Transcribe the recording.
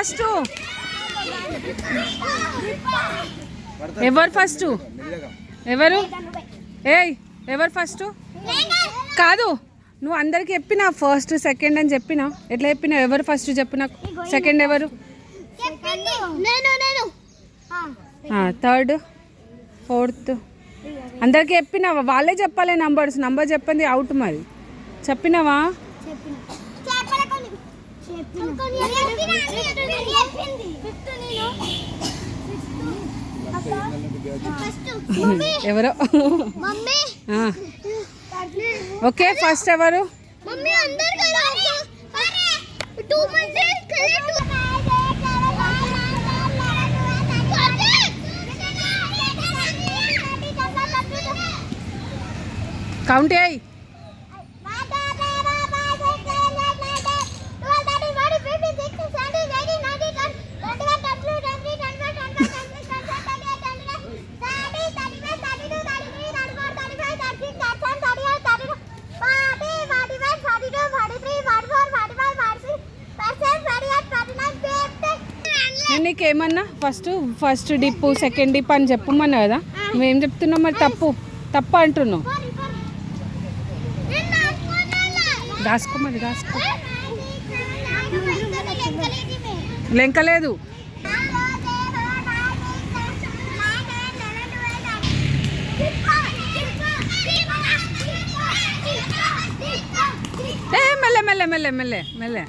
first ఎవరు first ఎవరు ఏయ్ ఎవరు ఫస్ట్ కాదు నువ్వు అందరికి చెప్పినా ఫస్ట్ సెకండ్ అని చెప్పినా ఎట్లా చెప్పినావు ఎవరు ఫస్ట్ చెప్పు నాకు సెకండ్ ఎవరు థర్డ్ ఫోర్త్ అందరికి చెప్పినావా వాళ్ళే చెప్పాలి నంబర్ చెప్పింది అవుట్ మరి చెప్పినావా ఎవరో ఓకే ఫస్ట్ ఎవరు కౌంట్ అయ్యి నేను నీకేమన్నా ఫస్ట్ డిప్పు సెకండ్ డిప్ అని చెప్పమన్నా కదా నువ్వేం చెప్తున్నావు మరి తప్పు అంటున్నావు దాసుకో మరి దాసుకో లెంకలేదు మెల్లె మెల్లె మెల్లె మెల్లె మెల్లె